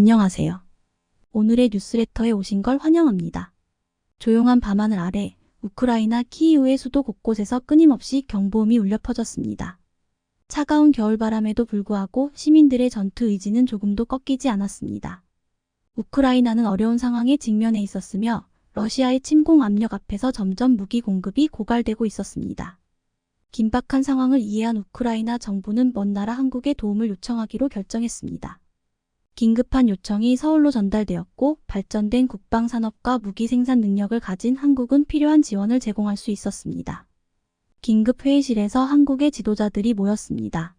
안녕하세요. 오늘의 뉴스레터에 오신 걸 환영합니다. 조용한 밤하늘 아래 우크라이나 키이우의 수도 곳곳에서 끊임없이 경보음이 울려 퍼졌습니다. 차가운 겨울바람에도 불구하고 시민들의 전투 의지는 조금도 꺾이지 않았습니다. 우크라이나는 어려운 상황에 직면해 있었으며 러시아의 침공 압력 앞에서 점점 무기 공급이 고갈되고 있었습니다. 긴박한 상황을 이해한 우크라이나 정부는 먼 나라 한국에 도움을 요청하기로 결정했습니다. 긴급한 요청이 서울로 전달되었고 발전된 국방산업과 무기 생산 능력을 가진 한국은 필요한 지원을 제공할 수 있었습니다. 긴급 회의실에서 한국의 지도자들이 모였습니다.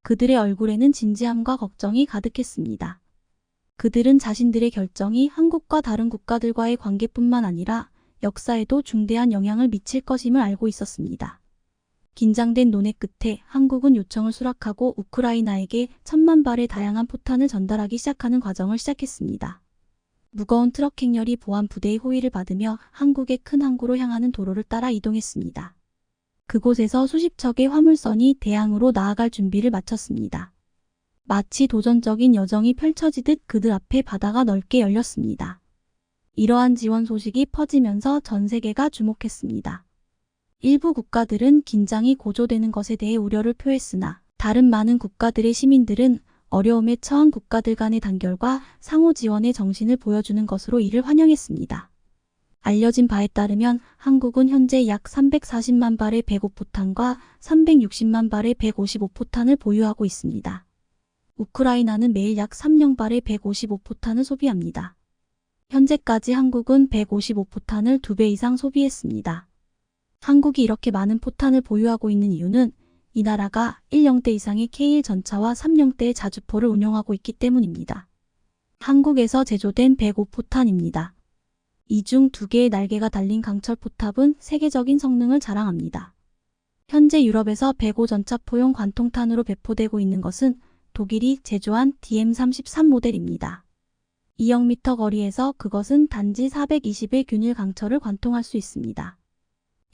그들의 얼굴에는 진지함과 걱정이 가득했습니다. 그들은 자신들의 결정이 한국과 다른 국가들과의 관계뿐만 아니라 역사에도 중대한 영향을 미칠 것임을 알고 있었습니다. 긴장된 논의 끝에 한국은 요청을 수락하고 우크라이나에게 1000만 발의 다양한 포탄을 전달하기 시작하는 과정을 시작했습니다. 무거운 트럭 행렬이 보안 부대의 호위를 받으며 한국의 큰 항구로 향하는 도로를 따라 이동했습니다. 그곳에서 수십 척의 화물선이 대항으로 나아갈 준비를 마쳤습니다. 마치 도전적인 여정이 펼쳐지듯 그들 앞에 바다가 넓게 열렸습니다. 이러한 지원 소식이 퍼지면서 전 세계가 주목했습니다. 일부 국가들은 긴장이 고조되는 것에 대해 우려를 표했으나 다른 많은 국가들의 시민들은 어려움에 처한 국가들 간의 단결과 상호 지원의 정신을 보여주는 것으로 이를 환영했습니다. 알려진 바에 따르면 한국은 현재 약 340만 발의 105포탄과 360만 발의 155포탄을 보유하고 있습니다. 우크라이나는 매일 약 3,000발의 155포탄을 소비합니다. 현재까지 한국은 155포탄을 2배 이상 소비했습니다. 한국이 이렇게 많은 포탄을 보유하고 있는 이유는 이 나라가 1형대 이상의 K1 전차와 3형대의 자주포를 운용하고 있기 때문입니다. 한국에서 제조된 105포탄입니다. 이 중 2개의 날개가 달린 강철 포탑은 세계적인 성능을 자랑합니다. 현재 유럽에서 105 전차포용 관통탄으로 배포되고 있는 것은 독일이 제조한 DM33 모델입니다. 200m 거리에서 그것은 단지 420의 균일 강철을 관통할 수 있습니다.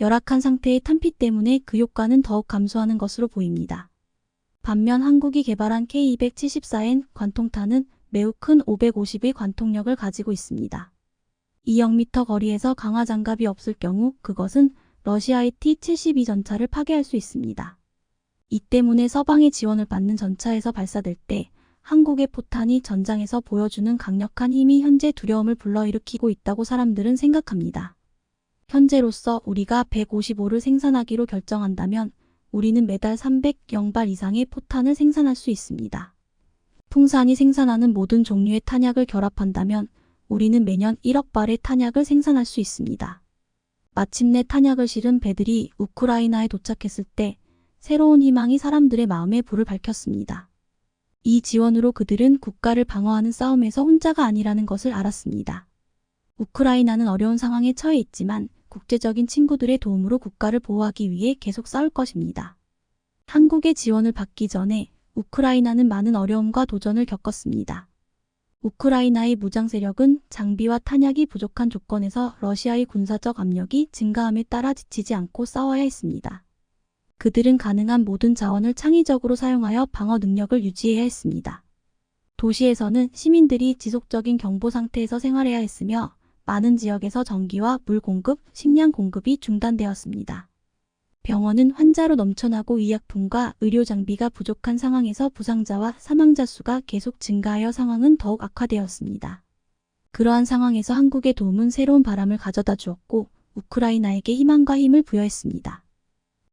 열악한 상태의 탄피 때문에 그 효과는 더욱 감소하는 것으로 보입니다. 반면 한국이 개발한 K274N 관통탄은 매우 큰 550의 관통력을 가지고 있습니다. 200m 거리에서 강화 장갑이 없을 경우 그것은 러시아의 T-72 전차를 파괴할 수 있습니다. 이 때문에 서방의 지원을 받는 전차에서 발사될 때 한국의 포탄이 전장에서 보여주는 강력한 힘이 현재 두려움을 불러일으키고 있다고 사람들은 생각합니다. 현재로서 우리가 155를 생산하기로 결정한다면 우리는 매달 300발 이상의 포탄을 생산할 수 있습니다. 풍산이 생산하는 모든 종류의 탄약을 결합한다면 우리는 매년 1억 발의 탄약을 생산할 수 있습니다. 마침내 탄약을 실은 배들이 우크라이나에 도착했을 때 새로운 희망이 사람들의 마음에 불을 밝혔습니다. 이 지원으로 그들은 국가를 방어하는 싸움에서 혼자가 아니라는 것을 알았습니다. 우크라이나는 어려운 상황에 처해 있지만 국제적인 친구들의 도움으로 국가를 보호하기 위해 계속 싸울 것입니다. 한국의 지원을 받기 전에 우크라이나는 많은 어려움과 도전을 겪었습니다. 우크라이나의 무장 세력은 장비와 탄약이 부족한 조건에서 러시아의 군사적 압력이 증가함에 따라 지치지 않고 싸워야 했습니다. 그들은 가능한 모든 자원을 창의적으로 사용하여 방어 능력을 유지해야 했습니다. 도시에서는 시민들이 지속적인 경보 상태에서 생활해야 했으며 많은 지역에서 전기와 물 공급, 식량 공급이 중단되었습니다. 병원은 환자로 넘쳐나고 의약품과 의료 장비가 부족한 상황에서 부상자와 사망자 수가 계속 증가하여 상황은 더욱 악화되었습니다. 그러한 상황에서 한국의 도움은 새로운 바람을 가져다 주었고 우크라이나에게 희망과 힘을 부여했습니다.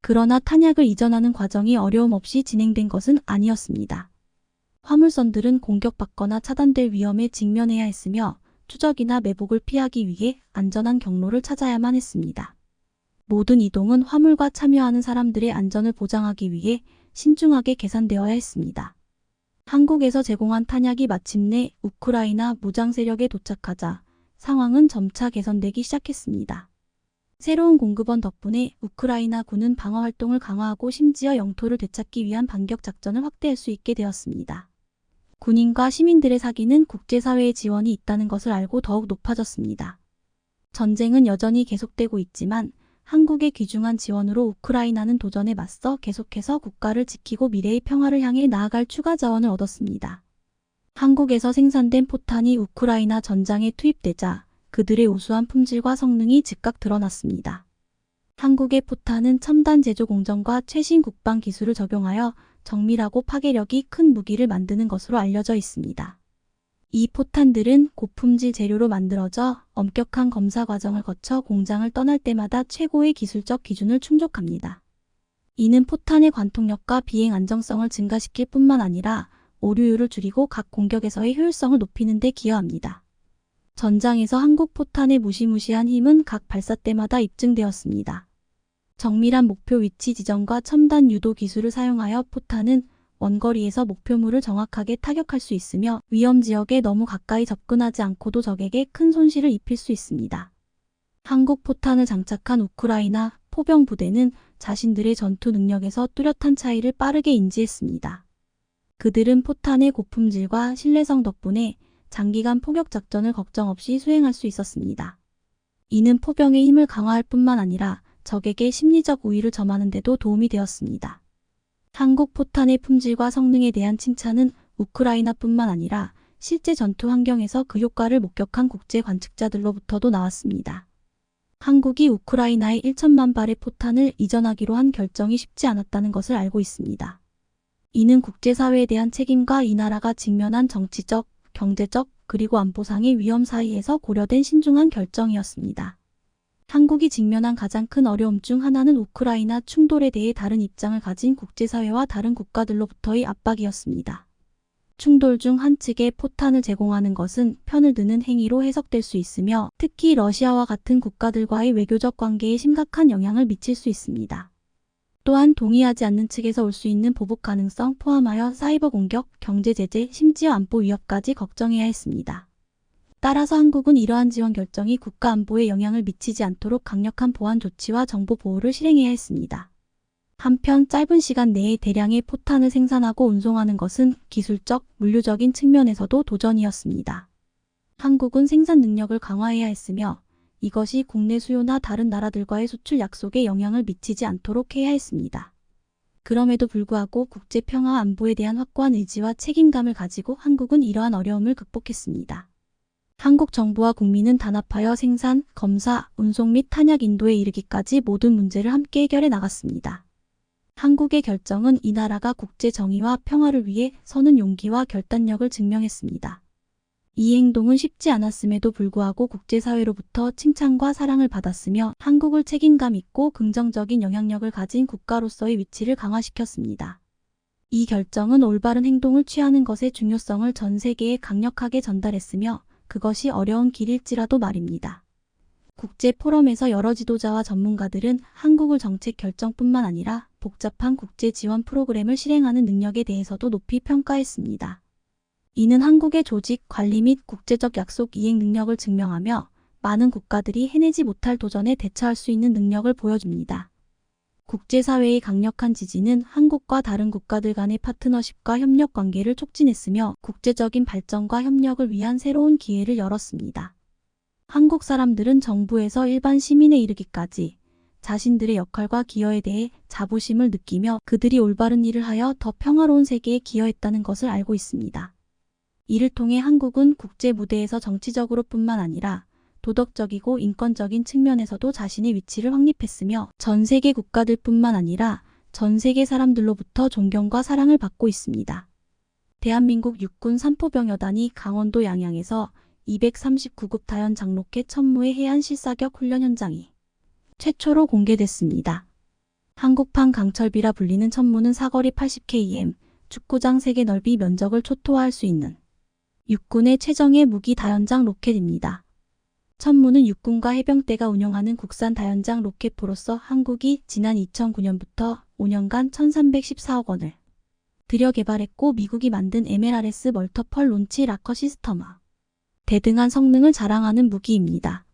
그러나 탄약을 이전하는 과정이 어려움 없이 진행된 것은 아니었습니다. 화물선들은 공격받거나 차단될 위험에 직면해야 했으며 추적이나 매복을 피하기 위해 안전한 경로를 찾아야만 했습니다. 모든 이동은 화물과 참여하는 사람들의 안전을 보장하기 위해 신중하게 계산되어야 했습니다. 한국에서 제공한 탄약이 마침내 우크라이나 무장 세력에 도착하자 상황은 점차 개선되기 시작했습니다. 새로운 공급원 덕분에 우크라이나 군은 방어 활동을 강화하고 심지어 영토를 되찾기 위한 반격 작전을 확대할 수 있게 되었습니다. 군인과 시민들의 사기는 국제사회의 지원이 있다는 것을 알고 더욱 높아졌습니다. 전쟁은 여전히 계속되고 있지만 한국의 귀중한 지원으로 우크라이나는 도전에 맞서 계속해서 국가를 지키고 미래의 평화를 향해 나아갈 추가 자원을 얻었습니다. 한국에서 생산된 포탄이 우크라이나 전장에 투입되자 그들의 우수한 품질과 성능이 즉각 드러났습니다. 한국의 포탄은 첨단 제조 공정과 최신 국방 기술을 적용하여 정밀하고 파괴력이 큰 무기를 만드는 것으로 알려져 있습니다. 이 포탄들은 고품질 재료로 만들어져 엄격한 검사 과정을 거쳐 공장을 떠날 때마다 최고의 기술적 기준을 충족합니다. 이는 포탄의 관통력과 비행 안정성을 증가시킬 뿐만 아니라 오류율을 줄이고 각 공격에서의 효율성을 높이는 데 기여합니다. 전장에서 한국 포탄의 무시무시한 힘은 각 발사 때마다 입증되었습니다. 정밀한 목표 위치 지정과 첨단 유도 기술을 사용하여 포탄은 원거리에서 목표물을 정확하게 타격할 수 있으며 위험 지역에 너무 가까이 접근하지 않고도 적에게 큰 손실을 입힐 수 있습니다. 한국 포탄을 장착한 우크라이나 포병 부대는 자신들의 전투 능력에서 뚜렷한 차이를 빠르게 인지했습니다. 그들은 포탄의 고품질과 신뢰성 덕분에 장기간 포격 작전을 걱정 없이 수행할 수 있었습니다. 이는 포병의 힘을 강화할 뿐만 아니라 적에게 심리적 우위를 점하는 데도 도움이 되었습니다. 한국 포탄의 품질과 성능에 대한 칭찬은 우크라이나뿐만 아니라 실제 전투 환경에서 그 효과를 목격한 국제 관측자들로부터도 나왔습니다. 한국이 우크라이나에 1천만 발의 포탄을 이전하기로 한 결정이 쉽지 않았다는 것을 알고 있습니다. 이는 국제사회에 대한 책임과 이 나라가 직면한 정치적, 경제적, 그리고 안보상의 위험 사이에서 고려된 신중한 결정이었습니다. 한국이 직면한 가장 큰 어려움 중 하나는 우크라이나 충돌에 대해 다른 입장을 가진 국제사회와 다른 국가들로부터의 압박이었습니다. 충돌 중 한 측에 포탄을 제공하는 것은 편을 드는 행위로 해석될 수 있으며 특히 러시아와 같은 국가들과의 외교적 관계에 심각한 영향을 미칠 수 있습니다. 또한 동의하지 않는 측에서 올 수 있는 보복 가능성 포함하여 사이버 공격, 경제 제재, 심지어 안보 위협까지 걱정해야 했습니다. 따라서 한국은 이러한 지원 결정이 국가 안보에 영향을 미치지 않도록 강력한 보안 조치와 정보 보호를 실행해야 했습니다. 한편 짧은 시간 내에 대량의 포탄을 생산하고 운송하는 것은 기술적, 물류적인 측면에서도 도전이었습니다. 한국은 생산 능력을 강화해야 했으며 이것이 국내 수요나 다른 나라들과의 수출 약속에 영향을 미치지 않도록 해야 했습니다. 그럼에도 불구하고 국제 평화 안보에 대한 확고한 의지와 책임감을 가지고 한국은 이러한 어려움을 극복했습니다. 한국 정부와 국민은 단합하여 생산, 검사, 운송 및 탄약 인도에 이르기까지 모든 문제를 함께 해결해 나갔습니다. 한국의 결정은 이 나라가 국제 정의와 평화를 위해 서는 용기와 결단력을 증명했습니다. 이 행동은 쉽지 않았음에도 불구하고 국제사회로부터 칭찬과 사랑을 받았으며 한국을 책임감 있고 긍정적인 영향력을 가진 국가로서의 위치를 강화시켰습니다. 이 결정은 올바른 행동을 취하는 것의 중요성을 전 세계에 강력하게 전달했으며 그것이 어려운 길일지라도 말입니다. 국제 포럼에서 여러 지도자와 전문가들은 한국을 정책 결정뿐만 아니라 복잡한 국제 지원 프로그램을 실행하는 능력에 대해서도 높이 평가했습니다. 이는 한국의 조직, 관리 및 국제적 약속 이행 능력을 증명하며 많은 국가들이 해내지 못할 도전에 대처할 수 있는 능력을 보여줍니다. 국제사회의 강력한 지지는 한국과 다른 국가들 간의 파트너십과 협력 관계를 촉진했으며 국제적인 발전과 협력을 위한 새로운 기회를 열었습니다. 한국 사람들은 정부에서 일반 시민에 이르기까지 자신들의 역할과 기여에 대해 자부심을 느끼며 그들이 올바른 일을 하여 더 평화로운 세계에 기여했다는 것을 알고 있습니다. 이를 통해 한국은 국제 무대에서 정치적으로 뿐만 아니라 도덕적이고 인권적인 측면에서도 자신의 위치를 확립했으며 전 세계 국가들뿐만 아니라 전 세계 사람들로부터 존경과 사랑을 받고 있습니다. 대한민국 육군 삼포병여단이 강원도 양양에서 239급 다연장 로켓 천무의 해안 실사격 훈련 현장이 최초로 공개됐습니다. 한국판 강철비라 불리는 천무는 사거리 80km, 축구장 3개 넓이 면적을 초토화할 수 있는 육군의 최정예 무기 다연장 로켓입니다. 천무는 육군과 해병대가 운영하는 국산 다연장 로켓포로서 한국이 지난 2009년부터 5년간 1,314억 원을 들여 개발했고 미국이 만든 MLRS 멀터펄 론치 라커 시스템화 대등한 성능을 자랑하는 무기입니다.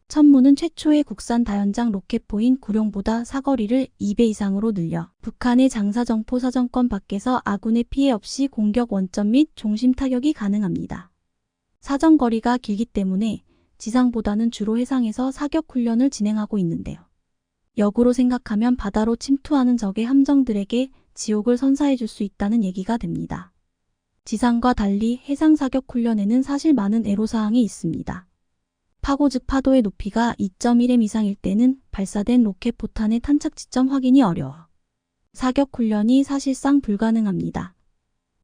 천무는 최초의 국산 다연장 로켓포인 구룡보다 사거리를 2배 이상으로 늘려 북한의 장사정포 사정권 밖에서 아군의 피해 없이 공격 원점 및 중심 타격이 가능합니다. 사정거리가 길기 때문에 지상보다는 주로 해상에서 사격 훈련을 진행하고 있는데요. 역으로 생각하면 바다로 침투하는 적의 함정들에게 지옥을 선사해 줄 수 있다는 얘기가 됩니다. 지상과 달리 해상 사격 훈련에는 사실 많은 애로사항이 있습니다. 파고 즉 파도의 높이가 2.1m 이상일 때는 발사된 로켓 포탄의 탄착 지점 확인이 어려워 사격 훈련이 사실상 불가능합니다.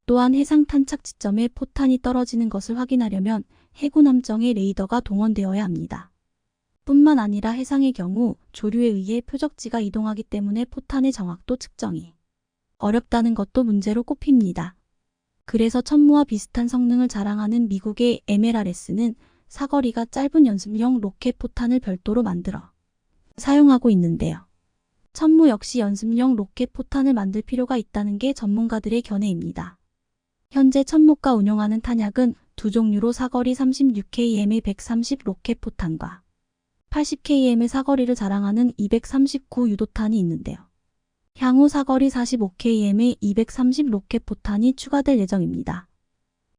또한 해상 탄착 지점에 포탄이 떨어지는 것을 확인하려면 해군 함정의 레이더가 동원되어야 합니다. 뿐만 아니라 해상의 경우 조류에 의해 표적지가 이동하기 때문에 포탄의 정확도 측정이 어렵다는 것도 문제로 꼽힙니다. 그래서 천무와 비슷한 성능을 자랑하는 미국의 MLRS는 사거리가 짧은 연습용 로켓 포탄을 별도로 만들어 사용하고 있는데요. 천무 역시 연습용 로켓 포탄을 만들 필요가 있다는 게 전문가들의 견해입니다. 현재 천무가 운용하는 탄약은 두 종류로 사거리 36km의 130 로켓 포탄과 80km의 사거리를 자랑하는 239 유도탄이 있는데요. 향후 사거리 45km의 230 로켓 포탄이 추가될 예정입니다.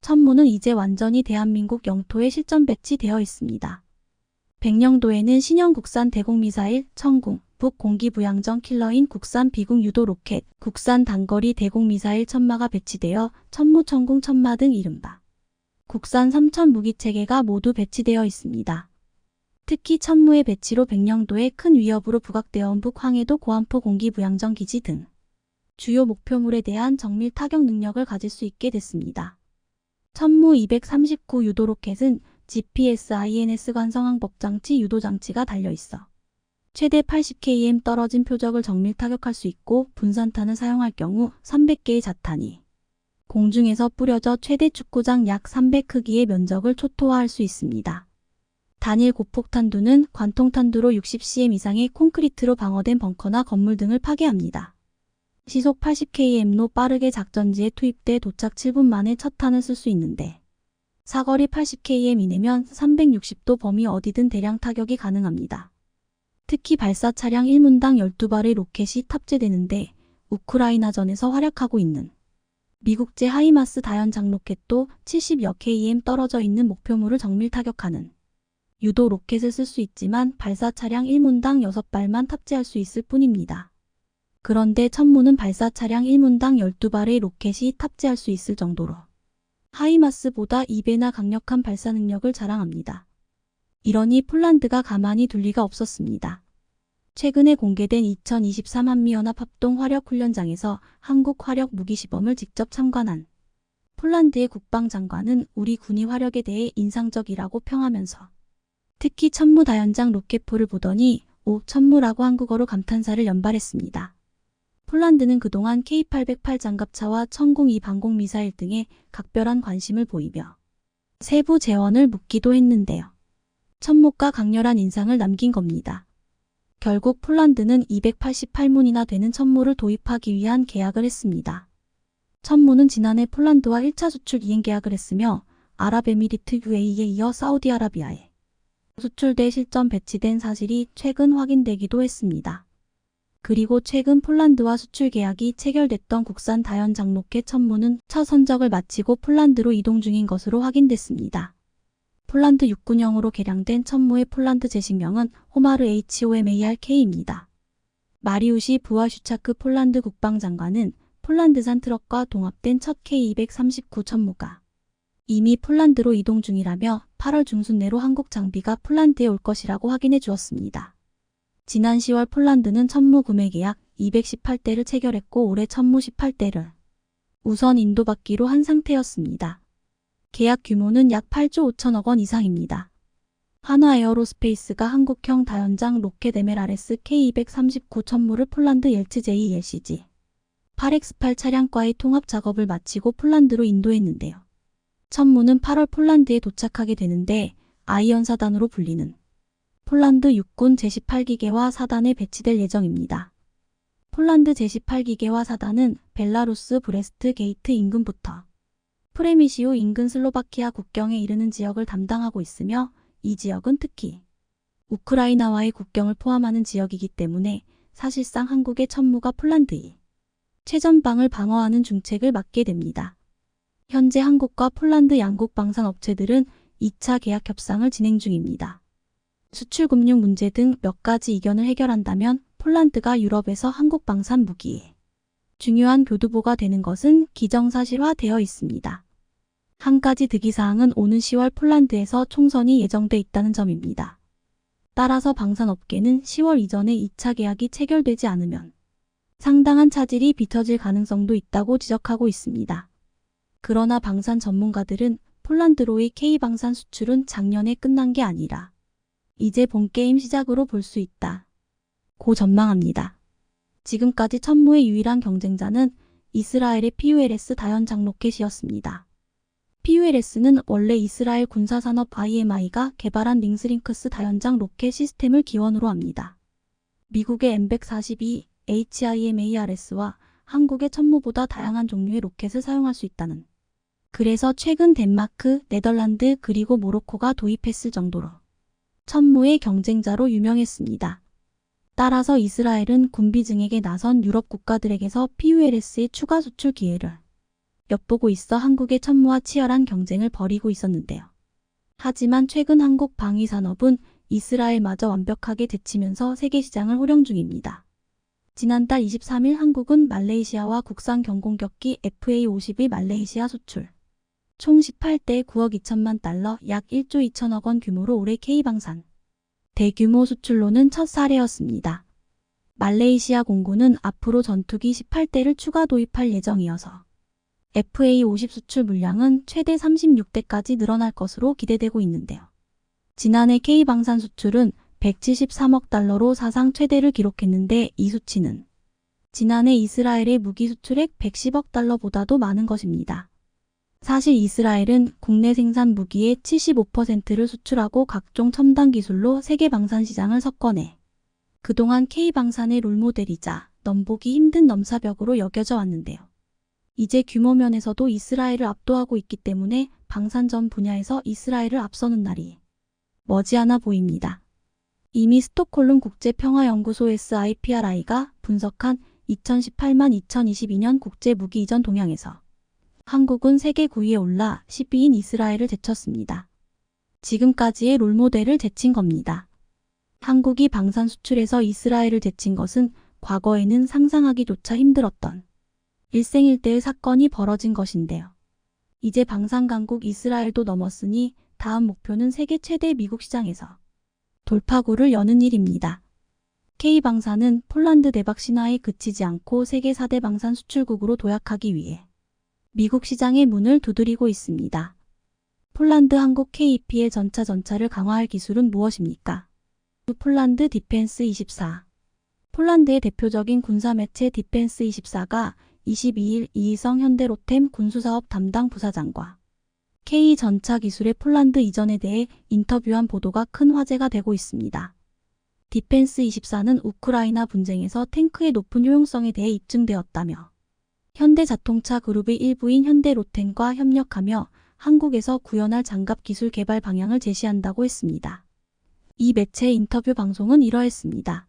천무는 이제 완전히 대한민국 영토에 실전 배치되어 있습니다. 백령도에는 신형 국산 대공미사일 천궁, 북공기부양정 킬러인 국산 비공 유도 로켓, 국산 단거리 대공미사일 천마가 배치되어 천무, 천궁, 천마 등 이른바 국산 3천 무기체계가 모두 배치되어 있습니다. 특히 천무의 배치로 백령도에 큰 위협으로 부각되어 온 북항해도 고함포 공기부양정 기지 등 주요 목표물에 대한 정밀 타격 능력을 가질 수 있게 됐습니다. 천무 239 유도 로켓은 GPS-INS 관성항법장치 유도장치가 달려있어 최대 80km 떨어진 표적을 정밀 타격할 수 있고 분산탄을 사용할 경우 300개의 자탄이 공중에서 뿌려져 최대 축구장 약 300 크기의 면적을 초토화할 수 있습니다. 단일 고폭탄두는 관통탄두로 60cm 이상의 콘크리트로 방어된 벙커나 건물 등을 파괴합니다. 시속 80km로 빠르게 작전지에 투입돼 도착 7분 만에 첫 탄을 쓸 수 있는데 사거리 80km 이내면 360도 범위 어디든 대량 타격이 가능합니다. 특히 발사 차량 1문당 12발의 로켓이 탑재되는데 우크라이나전에서 활약하고 있는 미국제 하이마스 다연장 로켓도 70여 km 떨어져 있는 목표물을 정밀 타격하는 유도 로켓을 쓸 수 있지만 발사 차량 1문당 6발만 탑재할 수 있을 뿐입니다. 그런데 천무는 발사 차량 1문당 12발의 로켓이 탑재할 수 있을 정도로 하이마스보다 2배나 강력한 발사 능력을 자랑합니다. 이러니 폴란드가 가만히 둘 리가 없었습니다. 최근에 공개된 2023 한미연합 합동화력훈련장에서 한국 화력 무기시범을 직접 참관한 폴란드의 국방장관은 우리 군이 화력에 대해 인상적이라고 평하면서 특히 천무 다연장 로켓포를 보더니 오 천무라고 한국어로 감탄사를 연발했습니다. 폴란드는 그동안 K808 장갑차와 천궁 2 방공미사일 등에 각별한 관심을 보이며 세부 재원을 묻기도 했는데요. 천무가 강렬한 인상을 남긴 겁니다. 결국 폴란드는 288문이나 되는 천무를 도입하기 위한 계약을 했습니다. 천무는 지난해 폴란드와 1차 수출 이행 계약을 했으며 아랍에미리트 UAE에 이어 사우디아라비아에 수출돼 실전 배치된 사실이 최근 확인되기도 했습니다. 그리고 최근 폴란드와 수출 계약이 체결됐던 국산 다연장 로켓 천무는 첫 선적을 마치고 폴란드로 이동 중인 것으로 확인됐습니다. 폴란드 육군형으로 개량된 천무의 폴란드 제식명은 호마르 HOMARK입니다. 마리우시 부아슈차크 폴란드 국방장관은 폴란드산 트럭과 동합된 첫 K239 천무가 이미 폴란드로 이동 중이라며 8월 중순 내로 한국 장비가 폴란드에 올 것이라고 확인해 주었습니다. 지난 10월 폴란드는 천무 구매 계약 218대를 체결했고 올해 천무 18대를 우선 인도받기로 한 상태였습니다. 계약 규모는 약 8조 5천억 원 이상입니다. 한화에어로스페이스가 한국형 다연장 로켓 MLRS K239 천무를 폴란드 옐츠 JLCG 8X8 차량과의 통합 작업을 마치고 폴란드로 인도했는데요. 천무는 8월 폴란드에 도착하게 되는데 아이언 사단으로 불리는 폴란드 육군 제18기계화 사단에 배치될 예정입니다. 폴란드 제18기계화 사단은 벨라루스 브레스트 게이트 인근부터 프레미시우 인근 슬로바키아 국경에 이르는 지역을 담당하고 있으며 이 지역은 특히 우크라이나와의 국경을 포함하는 지역이기 때문에 사실상 한국의 천무가 폴란드의 최전방을 방어하는 중책을 맡게 됩니다. 현재 한국과 폴란드 양국 방산 업체들은 2차 계약 협상을 진행 중입니다. 수출 금융 문제 등 몇 가지 이견을 해결한다면 폴란드가 유럽에서 한국 방산 무기에 중요한 교두보가 되는 것은 기정사실화되어 있습니다. 한 가지 특이사항은 오는 10월 폴란드에서 총선이 예정돼 있다는 점입니다. 따라서 방산업계는 10월 이전에 2차 계약이 체결되지 않으면 상당한 차질이 빚어질 가능성도 있다고 지적하고 있습니다. 그러나 방산 전문가들은 폴란드로의 K방산 수출은 작년에 끝난 게 아니라 이제 본게임 시작으로 볼 수 있다 고 전망합니다. 지금까지 천무의 유일한 경쟁자는 이스라엘의 PULS 다연장 로켓이었습니다. PULS는 원래 이스라엘 군사산업 IMI가 개발한 링스링크스 다연장 로켓 시스템을 기원으로 합니다. 미국의 M142 HIMARS와 한국의 천무보다 다양한 종류의 로켓을 사용할 수 있다는. 그래서 최근 덴마크, 네덜란드 그리고 모로코가 도입했을 정도로 천무의 경쟁자로 유명했습니다. 따라서 이스라엘은 군비 증액에 나선 유럽 국가들에게서 PULS의 추가 수출 기회를 엿보고 있어 한국의 천무와 치열한 경쟁을 벌이고 있었는데요. 하지만 최근 한국 방위산업은 이스라엘마저 완벽하게 제치면서 세계 시장을 호령 중입니다. 지난달 23일 한국은 말레이시아와 국산 경공격기 FA-50의 말레이시아 수출 총 18대 9억 2천만 달러 약 1조 2천억 원 규모로 올해 K방산 대규모 수출로는 첫 사례였습니다. 말레이시아 공군은 앞으로 전투기 18대를 추가 도입할 예정이어서 FA-50 수출 물량은 최대 36대까지 늘어날 것으로 기대되고 있는데요. 지난해 K방산 수출은 173억 달러로 사상 최대를 기록했는데 이 수치는 지난해 이스라엘의 무기 수출액 110억 달러보다도 많은 것입니다. 사실 이스라엘은 국내 생산 무기의 75%를 수출하고 각종 첨단 기술로 세계 방산 시장을 석권해 그동안 K방산의 롤모델이자 넘보기 힘든 넘사벽으로 여겨져 왔는데요. 이제 규모 면에서도 이스라엘을 압도하고 있기 때문에 방산전 분야에서 이스라엘을 앞서는 날이 머지않아 보입니다. 이미 스톡홀름 국제평화연구소 SIPRI가 분석한 2018-2022년 국제 무기 이전 동향에서 한국은 세계 9위에 올라 10위인 이스라엘을 제쳤습니다. 지금까지의 롤모델을 제친 겁니다. 한국이 방산 수출에서 이스라엘을 제친 것은 과거에는 상상하기조차 힘들었던 일생일대의 사건이 벌어진 것인데요. 이제 방산 강국 이스라엘도 넘었으니 다음 목표는 세계 최대 미국 시장에서 돌파구를 여는 일입니다. K방산은 폴란드 대박 신화에 그치지 않고 세계 4대 방산 수출국으로 도약하기 위해 미국 시장의 문을 두드리고 있습니다. 폴란드 한국 KEPL 전차를 강화할 기술은 무엇입니까? 폴란드 디펜스24 폴란드의 대표적인 군사 매체 디펜스24가 22일 이희성 현대로템 군수사업 담당 부사장과 K 전차 기술의 폴란드 이전에 대해 인터뷰한 보도가 큰 화제가 되고 있습니다. 디펜스24는 우크라이나 분쟁에서 탱크의 높은 효용성에 대해 입증되었다며 현대자동차 그룹의 일부인 현대로템과 협력하며 한국에서 구현할 장갑 기술 개발 방향을 제시한다고 했습니다. 이 매체 인터뷰 방송은 이러했습니다.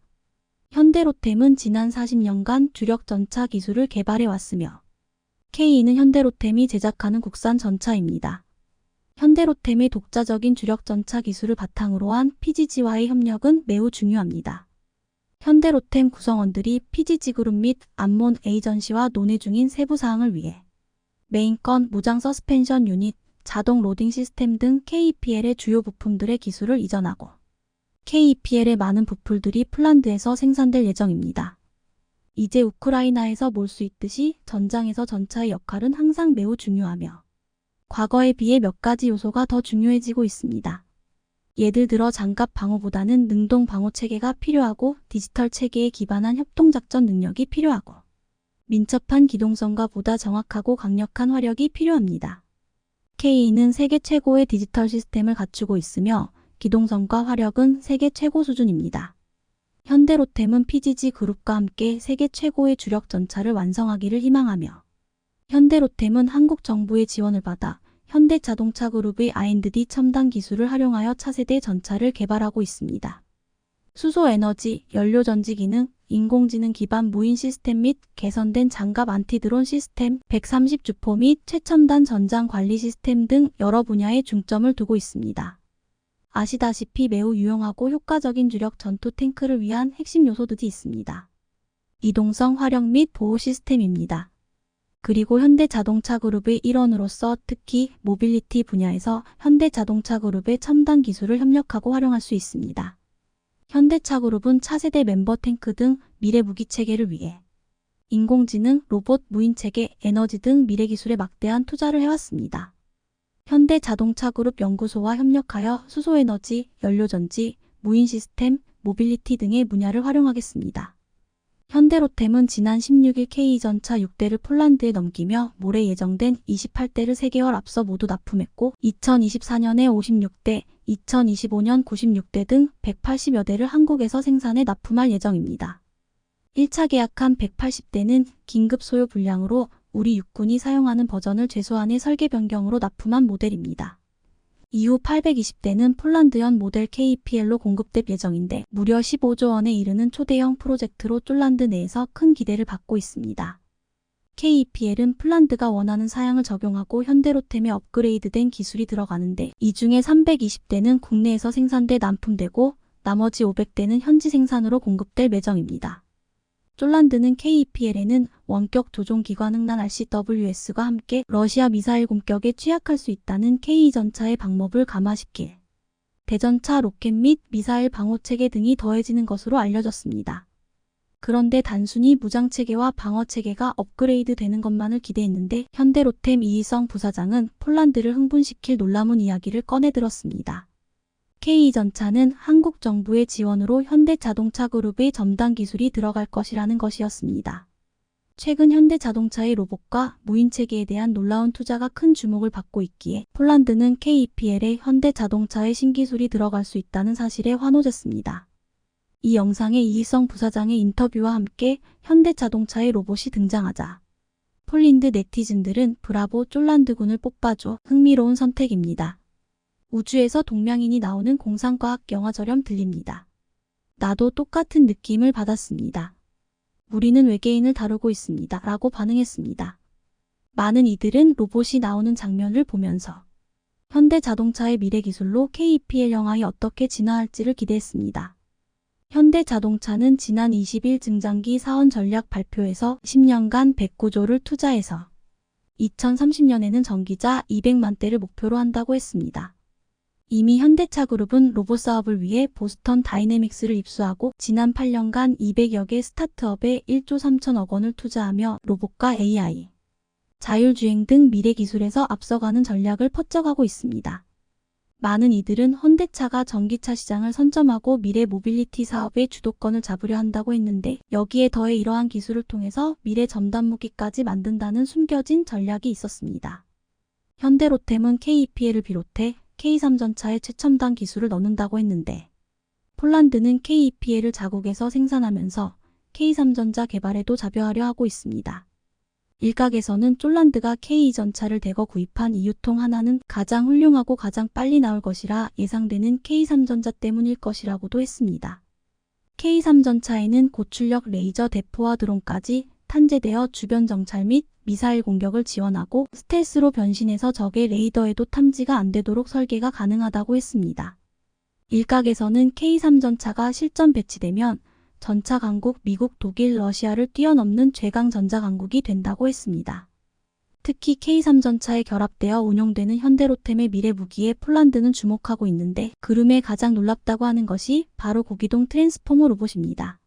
현대로템은 지난 40년간 주력 전차 기술을 개발해왔으며 K는 현대로템이 제작하는 국산 전차입니다. 현대로템의 독자적인 주력 전차 기술을 바탕으로 한 PGG와의 협력은 매우 중요합니다. 현대로템 구성원들이 PGG그룹 및 암몬 에이전시와 논의 중인 세부 사항을 위해 메인건, 무장 서스펜션 유닛, 자동 로딩 시스템 등 KEPL의 주요 부품들의 기술을 이전하고 KEPL의 많은 부품들이 폴란드에서 생산될 예정입니다. 이제 우크라이나에서 볼 수 있듯이 전장에서 전차의 역할은 항상 매우 중요하며 과거에 비해 몇 가지 요소가 더 중요해지고 있습니다. 예를 들어 장갑 방어보다는 능동 방어 체계가 필요하고 디지털 체계에 기반한 협동작전 능력이 필요하고 민첩한 기동성과 보다 정확하고 강력한 화력이 필요합니다. K는 세계 최고의 디지털 시스템을 갖추고 있으며 기동성과 화력은 세계 최고 수준입니다. 현대로템은 PGG 그룹과 함께 세계 최고의 주력 전차를 완성하기를 희망하며 현대로템은 한국 정부의 지원을 받아 현대자동차 그룹의 R&D 첨단 기술을 활용하여 차세대 전차를 개발하고 있습니다. 수소에너지, 연료전지 기능, 인공지능 기반 무인 시스템 및 개선된 장갑 안티드론 시스템, 130주포 및 최첨단 전장 관리 시스템 등 여러 분야에 중점을 두고 있습니다. 아시다시피 매우 유용하고 효과적인 주력 전투 탱크를 위한 핵심 요소들이 있습니다. 이동성 활용 및 보호 시스템입니다. 그리고 현대자동차 그룹의 일원으로서 특히 모빌리티 분야에서 현대자동차 그룹의 첨단 기술을 협력하고 활용할 수 있습니다. 현대차 그룹은 차세대 멤버 탱크 등 미래 무기 체계를 위해 인공지능, 로봇, 무인체계, 에너지 등 미래 기술에 막대한 투자를 해왔습니다. 현대자동차 그룹 연구소와 협력하여 수소에너지, 연료전지, 무인 시스템, 모빌리티 등의 분야를 활용하겠습니다. 현대로템은 지난 16일 K전차 6대를 폴란드에 넘기며 모레 예정된 28대를 3개월 앞서 모두 납품했고 2024년에 56대, 2025년 96대 등 180여 대를 한국에서 생산해 납품할 예정입니다. 1차 계약한 180대는 긴급 소요 분량으로 우리 육군이 사용하는 버전을 최소한의 설계 변경으로 납품한 모델입니다. 이후 820대는 폴란드연 모델 KPL로 공급될 예정인데 무려 15조 원에 이르는 초대형 프로젝트로 폴란드 내에서 큰 기대를 받고 있습니다. KPL은 폴란드가 원하는 사양을 적용하고 현대로템에 업그레이드된 기술이 들어가는데 이 중에 320대는 국내에서 생산돼 납품되고 나머지 500대는 현지 생산으로 공급될 예정입니다. 폴란드는 KPL에는 원격 조종 기관 흥난 RCWS과 함께 러시아 미사일 공격에 취약할 수 있다는 K전차의 방법을 감화시킬 대전차 로켓 및 미사일 방호체계 등이 더해지는 것으로 알려졌습니다. 그런데 단순히 무장체계와 방어체계가 업그레이드 되는 것만을 기대했는데 현대로템 이희성 부사장은 폴란드를 흥분시킬 놀라운 이야기를 꺼내들었습니다. K전차는 한국 정부의 지원으로 현대자동차 그룹의 첨단 기술이 들어갈 것이라는 것이었습니다. 최근 현대자동차의 로봇과 무인체계에 대한 놀라운 투자가 큰 주목을 받고 있기에 폴란드는 KPL에 현대자동차의 신기술이 들어갈 수 있다는 사실에 환호했습니다. 이 영상에 이희성 부사장의 인터뷰와 함께 현대자동차의 로봇이 등장하자 폴란드 네티즌들은 브라보 폴란드군을 뽑아줘 흥미로운 선택입니다. 우주에서 동명인이 나오는 공상과학 영화처럼 들립니다. 나도 똑같은 느낌을 받았습니다. 우리는 외계인을 다루고 있습니다. 라고 반응했습니다. 많은 이들은 로봇이 나오는 장면을 보면서 현대자동차의 미래 기술로 KPL 영화에 어떻게 진화할지를 기대했습니다. 현대자동차는 지난 20일 증장기 사원 전략 발표에서 10년간 109조를 투자해서 2030년에는 전기차 200만 대를 목표로 한다고 했습니다. 이미 현대차 그룹은 로봇 사업을 위해 보스턴 다이내믹스를 입수하고 지난 8년간 200여 개 스타트업에 1조 3천억 원을 투자하며 로봇과 AI, 자율주행 등 미래 기술에서 앞서가는 전략을 퍼져가고 있습니다. 많은 이들은 현대차가 전기차 시장을 선점하고 미래 모빌리티 사업의 주도권을 잡으려 한다고 했는데 여기에 더해 이러한 기술을 통해서 미래 첨단 무기까지 만든다는 숨겨진 전략이 있었습니다. 현대로템은 KPL을 비롯해 K3전차의 최첨단 기술을 넣는다고 했는데 폴란드는 KPL을 자국에서 생산하면서 K3전자 개발에도 자벼하려 하고 있습니다. 일각에서는 폴란드가 K전차를 대거 구입한 이유 중 하나는 가장 훌륭하고 가장 빨리 나올 것이라 예상되는 K3전자 때문일 것이라고도 했습니다. K3전차에는 고출력 레이저 대포와 드론까지 탑재되어 주변 정찰 및 미사일 공격을 지원하고 스텔스로 변신해서 적의 레이더에도 탐지가 안 되도록 설계가 가능하다고 했습니다. 일각에서는 K3전차가 실전 배치되면 전차 강국 미국, 독일, 러시아를 뛰어넘는 최강 전자 강국이 된다고 했습니다. 특히 K3전차에 결합되어 운용되는 현대로템의 미래 무기에 폴란드는 주목하고 있는데 그rum에 가장 놀랍다고 하는 것이 바로 고기동 트랜스포머 로봇입니다.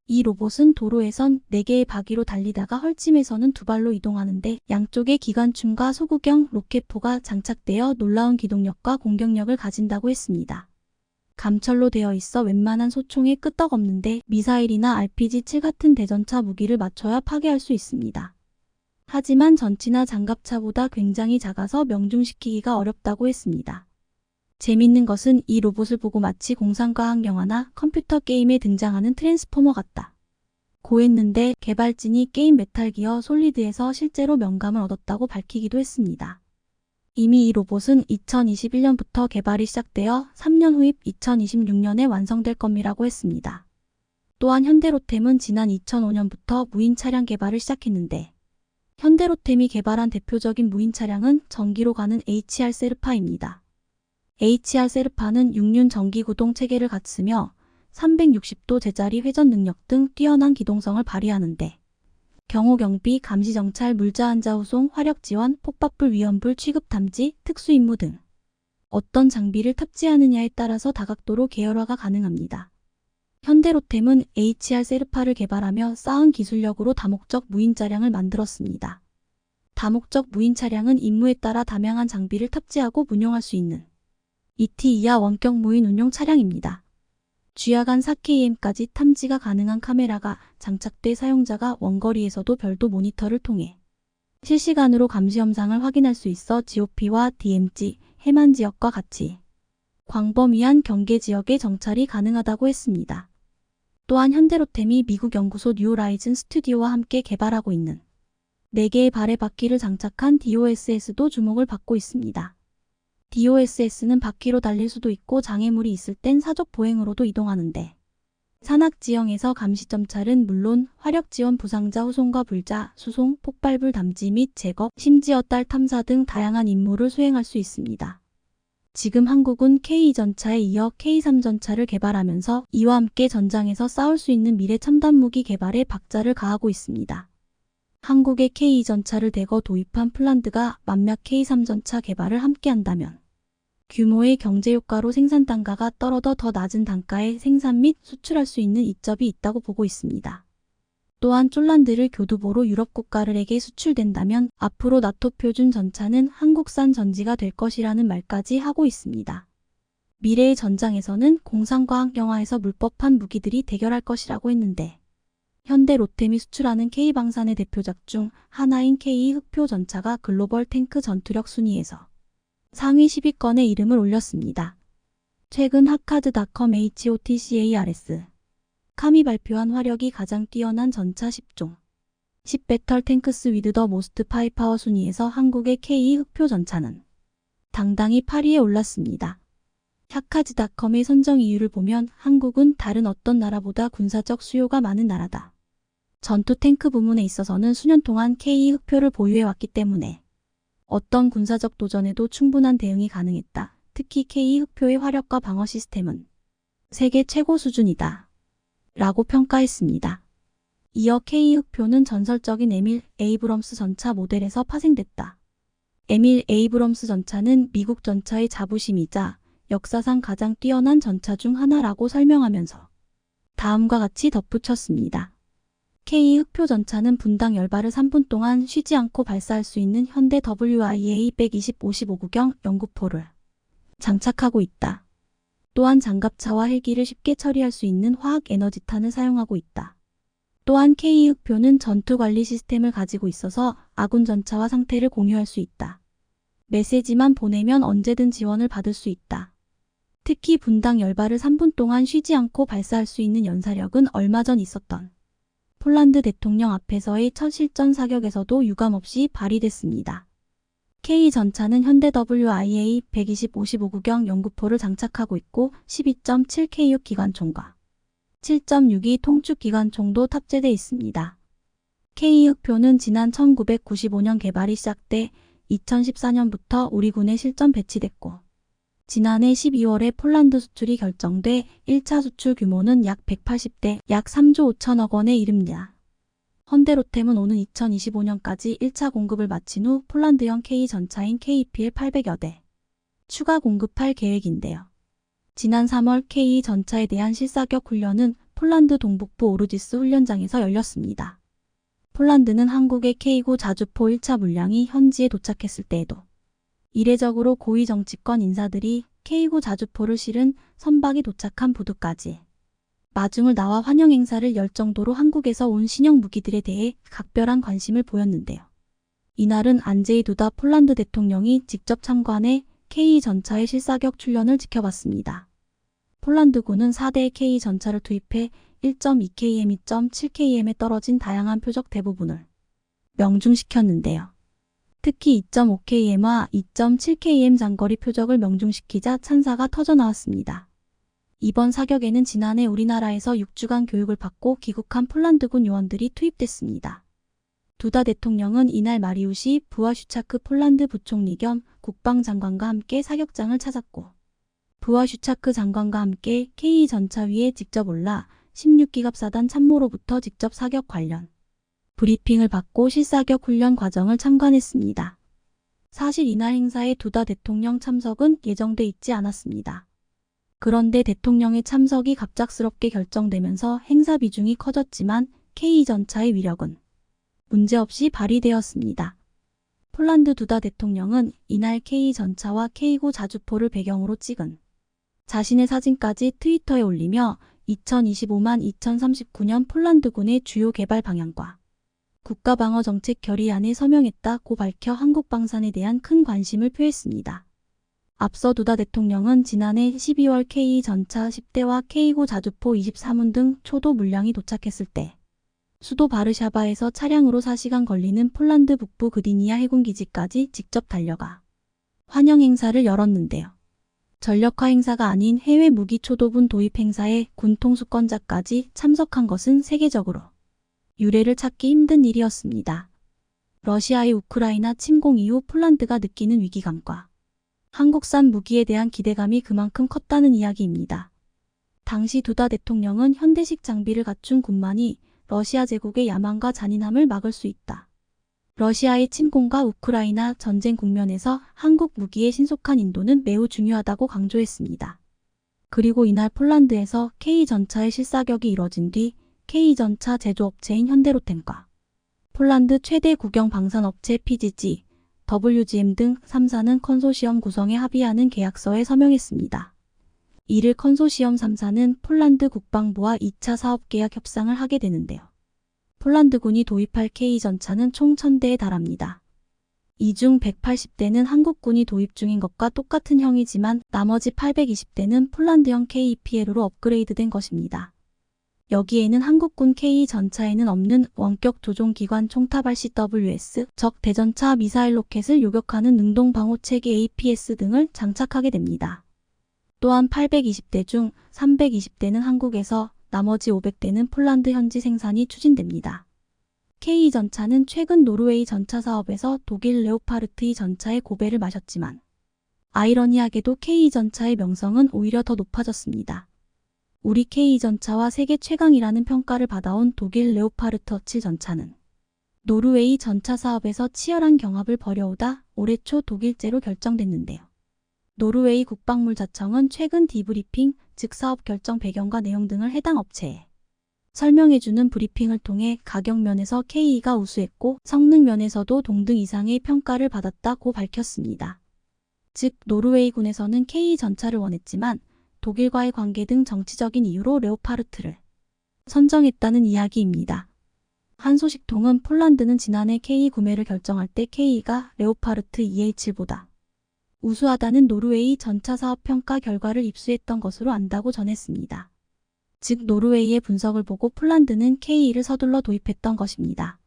이 로봇은 도로에선 4개의 바퀴로 달리다가 헐짐에서는 2발로 이동하는데 양쪽에 기관춤과 소구경 로켓포가 장착되어 놀라운 기동력과 공격력을 가진다고 했습니다. 감철로 되어 있어 웬만한 소총에 끄떡없는데 미사일이나 RPG-7 같은 대전차 무기를 맞춰야 파괴할 수 있습니다. 하지만 전치나 장갑차보다 굉장히 작아서 명중시키기가 어렵다고 했습니다. 재밌는 것은 이 로봇을 보고 마치 공상과학 영화나 컴퓨터 게임에 등장하는 트랜스포머 같다 고 했는데 개발진이 게임 메탈기어 솔리드에서 실제로 영감을 얻었다고 밝히기도 했습니다. 이미 이 로봇은 2021년부터 개발이 시작되어 3년 후인 2026년에 완성될 것이라고 했습니다. 또한 현대로템은 지난 2005년부터 무인 차량 개발을 시작했는데 현대로템이 개발한 대표적인 무인 차량은 전기로 가는 HR 세르파입니다. HR 세르파는 6륜 전기 구동 체계를 갖추며 360도 제자리 회전 능력 등 뛰어난 기동성을 발휘하는데 경호경비, 감시정찰, 물자환자 후송, 화력지원, 폭발물 위험불 취급 탐지, 특수임무 등 어떤 장비를 탑재하느냐에 따라서 다각도로 계열화가 가능합니다. 현대로템은 HR 세르파를 개발하며 쌓은 기술력으로 다목적 무인 차량을 만들었습니다. 다목적 무인 차량은 임무에 따라 다양한 장비를 탑재하고 운용할 수 있는 2T 이하 원격 무인 운용 차량입니다. 주야간 4KM까지 탐지가 가능한 카메라가 장착돼 사용자가 원거리에서도 별도 모니터를 통해 실시간으로 감시 영상을 확인할 수 있어 GOP와 DMZ, 해만 지역과 같이 광범위한 경계 지역의 정찰이 가능하다고 했습니다. 또한 현대로템이 미국 연구소 뉴호라이즌 스튜디오와 함께 개발하고 있는 4개의 발의 바퀴를 장착한 DOSS도 주목을 받고 있습니다. DOSS는 바퀴로 달릴 수도 있고 장애물이 있을 땐 사족 보행으로도 이동하는데 산악 지형에서 감시 점찰은 물론 화력 지원 부상자 후송과 불자, 수송, 폭발물 담지 및 제거, 심지어 딸 탐사 등 다양한 임무를 수행할 수 있습니다. 지금 한국은 K2 전차에 이어 K3 전차를 개발하면서 이와 함께 전장에서 싸울 수 있는 미래 첨단 무기 개발에 박자를 가하고 있습니다. 한국의 K2 전차를 대거 도입한 폴란드가 만약 K3 전차 개발을 함께한다면 규모의 경제 효과로 생산 단가가 떨어져 더 낮은 단가에 생산 및 수출할 수 있는 이점이 있다고 보고 있습니다. 또한 폴란드를 교두보로 유럽 국가들에게 수출된다면 앞으로 나토 표준 전차는 한국산 전지가 될 것이라는 말까지 하고 있습니다. 미래의 전장에서는 공상과학 영화에서 물법한 무기들이 대결할 것이라고 했는데 현대로템이 수출하는 K방산의 대표작 중 하나인 K 흑표 전차가 글로벌 탱크 전투력 순위에서 상위 10위권에 이름을 올렸습니다. 최근 하카드닷컴 HOTCARS 캄이 발표한 화력이 가장 뛰어난 전차 10종 10배털 탱크스 위드 더 모스트 파이파워 순위에서 한국의 K 흑표 전차는 당당히 8위에 올랐습니다. 하카드닷컴의 선정 이유를 보면 한국은 다른 어떤 나라보다 군사적 수요가 많은 나라다. 전투 탱크 부문에 있어서는 수년 동안 K 흑표를 보유해왔기 때문에 어떤 군사적 도전에도 충분한 대응이 가능했다. 특히 K 흑표의 화력과 방어 시스템은 세계 최고 수준이다. 라고 평가했습니다. 이어 K 흑표는 전설적인 에밀 에이브럼스 전차 모델에서 파생됐다. 에밀 에이브럼스 전차는 미국 전차의 자부심이자 역사상 가장 뛰어난 전차 중 하나라고 설명하면서 다음과 같이 덧붙였습니다. K 흑표 전차는 분당 열발을 3분 동안 쉬지 않고 발사할 수 있는 현대 WIA 120-55구경 연구포를 장착하고 있다. 또한 장갑차와 헬기를 쉽게 처리할 수 있는 화학 에너지탄을 사용하고 있다. 또한 K 흑표는 전투 관리 시스템을 가지고 있어서 아군 전차와 상태를 공유할 수 있다. 메시지만 보내면 언제든 지원을 받을 수 있다. 특히 분당 열발을 3분 동안 쉬지 않고 발사할 수 있는 연사력은 얼마 전 있었던 폴란드 대통령 앞에서의 첫 실전 사격에서도 유감없이 발휘됐습니다. K 전차는 현대 WIA 120-55구경 연구포를 장착하고 있고 12.7K6 기관총과 7.62 통축 기관총도 탑재되어 있습니다. K 흑표는 지난 1995년 개발이 시작돼 2014년부터 우리 군에 실전 배치됐고 지난해 12월에 폴란드 수출이 결정돼 1차 수출 규모는 약 180대 약 3조 5천억 원에 이릅니다. 현대로템은 오는 2025년까지 1차 공급을 마친 후 폴란드형 K 전차인 KPL 800여 대 추가 공급할 계획인데요. 지난 3월 K 전차에 대한 실사격 훈련은 폴란드 동북부 오르지스 훈련장에서 열렸습니다. 폴란드는 한국의 K9 자주포 1차 물량이 현지에 도착했을 때에도 이례적으로 고위 정치권 인사들이 K9 자주포를 실은 선박이 도착한 부두까지 마중을 나와 환영 행사를 열 정도로 한국에서 온 신형 무기들에 대해 각별한 관심을 보였는데요. 이날은 안제이 두다 폴란드 대통령이 직접 참관해 K 전차의 실사격 훈련을 지켜봤습니다. 폴란드군은 4대의 K 전차를 투입해 1.2km, 2.7km에 떨어진 다양한 표적 대부분을 명중시켰는데요. 특히 2.5km와 2.7km 장거리 표적을 명중시키자 찬사가 터져나왔습니다. 이번 사격에는 지난해 우리나라에서 6주간 교육을 받고 귀국한 폴란드군 요원들이 투입됐습니다. 두다 대통령은 이날 마리우시 부아슈차크 폴란드 부총리 겸 국방장관과 함께 사격장을 찾았고 부아슈차크 장관과 함께 K 전차 위에 직접 올라 16기갑사단 참모로부터 직접 사격 관련 브리핑을 받고 실사격 훈련 과정을 참관했습니다. 사실 이날 행사에 두다 대통령 참석은 예정돼 있지 않았습니다. 그런데 대통령의 참석이 갑작스럽게 결정되면서 행사 비중이 커졌지만 K전차의 위력은 문제없이 발휘되었습니다. 폴란드 두다 대통령은 이날 K전차와 K9 자주포를 배경으로 찍은 자신의 사진까지 트위터에 올리며 2025만 2039년 폴란드군의 주요 개발 방향과 국가방어정책 결의안에 서명했다고 밝혀 한국 방산에 대한 큰 관심을 표했습니다. 앞서 두다 대통령은 지난해 12월 K전차 10대와 K9 자주포 24문 등 초도 물량이 도착했을 때 수도 바르샤바에서 차량으로 4시간 걸리는 폴란드 북부 그디니아 해군기지까지 직접 달려가 환영 행사를 열었는데요. 전력화 행사가 아닌 해외 무기 초도분 도입 행사에 군 통수권자까지 참석한 것은 세계적으로 유례를 찾기 힘든 일이었습니다. 러시아의 우크라이나 침공 이후 폴란드가 느끼는 위기감과 한국산 무기에 대한 기대감이 그만큼 컸다는 이야기입니다. 당시 두다 대통령은 현대식 장비를 갖춘 군만이 러시아 제국의 야망과 잔인함을 막을 수 있다. 러시아의 침공과 우크라이나 전쟁 국면에서 한국 무기의 신속한 인도는 매우 중요하다고 강조했습니다. 그리고 이날 폴란드에서 K전차의 실사격이 이뤄진 뒤 K전차 제조업체인 현대로템과 폴란드 최대 국영 방산업체 PGG, WGM 등 3사는 컨소시엄 구성에 합의하는 계약서에 서명했습니다. 이를 컨소시엄 3사는 폴란드 국방부와 2차 사업계약 협상을 하게 되는데요. 폴란드군이 도입할 K전차는 총 1000대에 달합니다. 이 중 180대는 한국군이 도입 중인 것과 똑같은 형이지만 나머지 820대는 폴란드형 KEPL로 업그레이드된 것입니다. 여기에는 한국군 K전차에는 없는 원격 조종기관 총탑 RCWS, 적 대전차 미사일 로켓을 요격하는 능동방호체계 APS 등을 장착하게 됩니다. 또한 820대 중 320대는 한국에서 나머지 500대는 폴란드 현지 생산이 추진됩니다. K전차는 최근 노르웨이 전차 사업에서 독일 레오파르트 2 전차의 고배를 마셨지만 아이러니하게도 K전차의 명성은 오히려 더 높아졌습니다. 우리 K전차와 세계 최강이라는 평가를 받아온 독일 레오파르트 7 전차는 노르웨이 전차 사업에서 치열한 경합을 벌여오다 올해 초 독일제로 결정됐는데요. 노르웨이 국방물자청은 최근 디브리핑, 즉 사업 결정 배경과 내용 등을 해당 업체에 설명해주는 브리핑을 통해 가격 면에서 K가 우수했고 성능 면에서도 동등 이상의 평가를 받았다고 밝혔습니다. 즉 노르웨이군에서는 K전차를 원했지만 독일과의 관계 등 정치적인 이유로 레오파르트를 선정했다는 이야기입니다. 한 소식통은 폴란드는 지난해 K 구매를 결정할 때 K가 레오파르트 EH7보다 우수하다는 노르웨이 전차 사업 평가 결과를 입수했던 것으로 안다고 전했습니다. 즉 노르웨이의 분석을 보고 폴란드는 K를 서둘러 도입했던 것입니다.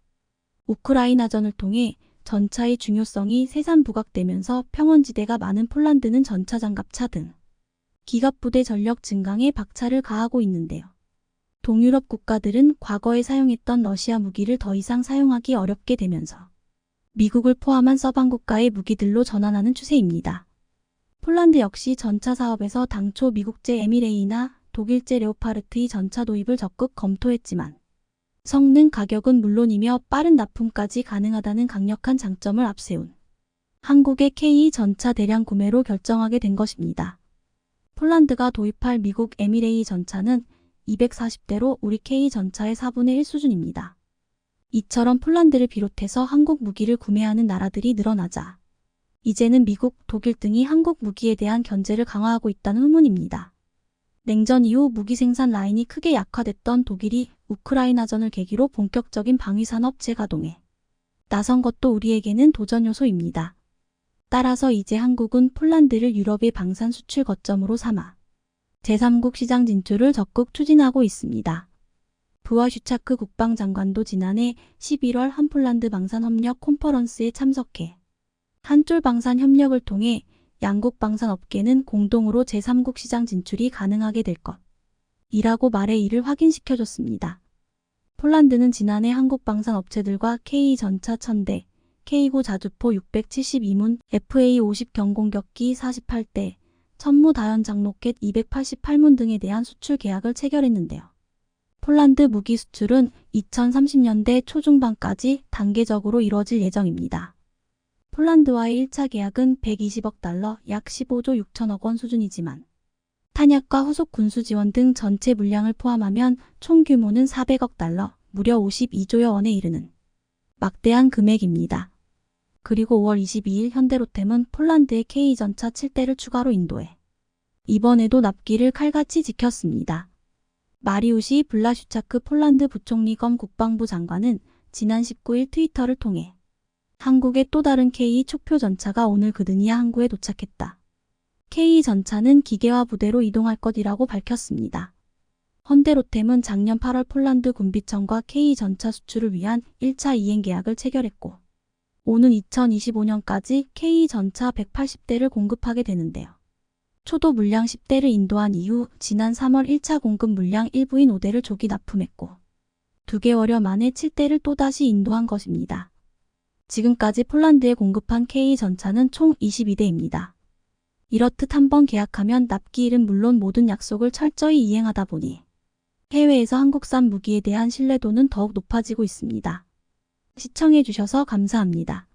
우크라이나전을 통해 전차의 중요성이 세산 부각되면서 평원지대가 많은 폴란드는 전차 장갑차 등 기갑부대 전력 증강에 박차를 가하고 있는데요. 동유럽 국가들은 과거에 사용했던 러시아 무기를 더 이상 사용하기 어렵게 되면서 미국을 포함한 서방 국가의 무기들로 전환하는 추세입니다. 폴란드 역시 전차 사업에서 당초 미국제 에미레이나 독일제 레오파르트 2 전차 도입을 적극 검토했지만 성능 가격은 물론이며 빠른 납품까지 가능하다는 강력한 장점을 앞세운 한국의 K 전차 대량 구매로 결정하게 된 것입니다. 폴란드가 도입할 미국 에미레이 전차는 240대로 우리 K 전차의 4분의 1 수준입니다. 이처럼 폴란드를 비롯해서 한국 무기를 구매하는 나라들이 늘어나자 이제는 미국, 독일 등이 한국 무기에 대한 견제를 강화하고 있다는 후문입니다. 냉전 이후 무기 생산 라인이 크게 약화됐던 독일이 우크라이나전을 계기로 본격적인 방위산업 재가동에 나선 것도 우리에게는 도전 요소입니다. 따라서 이제 한국은 폴란드를 유럽의 방산 수출 거점으로 삼아 제3국 시장 진출을 적극 추진하고 있습니다. 부하슈차크 국방장관도 지난해 11월 한폴란드 방산협력 콘퍼런스에 참석해 한쫄 방산 협력을 통해 양국 방산업계는 공동으로 제3국 시장 진출이 가능하게 될 것이라고 말해 이를 확인시켜줬습니다. 폴란드는 지난해 한국 방산업체들과 K전차 1000대, K9 자주포 672문, FA50 경공격기 48대, 천무 다연장 로켓 288문 등에 대한 수출 계약을 체결했는데요. 폴란드 무기 수출은 2030년대 초중반까지 단계적으로 이뤄질 예정입니다. 폴란드와의 1차 계약은 120억 달러, 약 15조 6천억 원 수준이지만 탄약과 후속 군수 지원 등 전체 물량을 포함하면 총 규모는 400억 달러, 무려 52조여 원에 이르는 막대한 금액입니다. 그리고 5월 22일 현대로템은 폴란드의 K전차 7대를 추가로 인도해 이번에도 납기를 칼같이 지켰습니다. 마리우시 블라슈차크 폴란드 부총리 겸 국방부 장관은 지난 19일 트위터를 통해 한국의 또 다른 K 촉표 전차가 오늘 그드니아 항구에 도착했다. K 전차는 기계화 부대로 이동할 것이라고 밝혔습니다. 현대로템은 작년 8월 폴란드 군비청과 K 전차 수출을 위한 1차 이행 계약을 체결했고 오는 2025년까지 K 전차 180대를 공급하게 되는데요. 초도 물량 10대를 인도한 이후 지난 3월 1차 공급 물량 일부인 5대를 조기 납품했고 2개월여 만에 7대를 또다시 인도한 것입니다. 지금까지 폴란드에 공급한 K 전차는 총 22대입니다. 이렇듯 한번 계약하면 납기일은 물론 모든 약속을 철저히 이행하다 보니 해외에서 한국산 무기에 대한 신뢰도는 더욱 높아지고 있습니다. 시청해주셔서 감사합니다.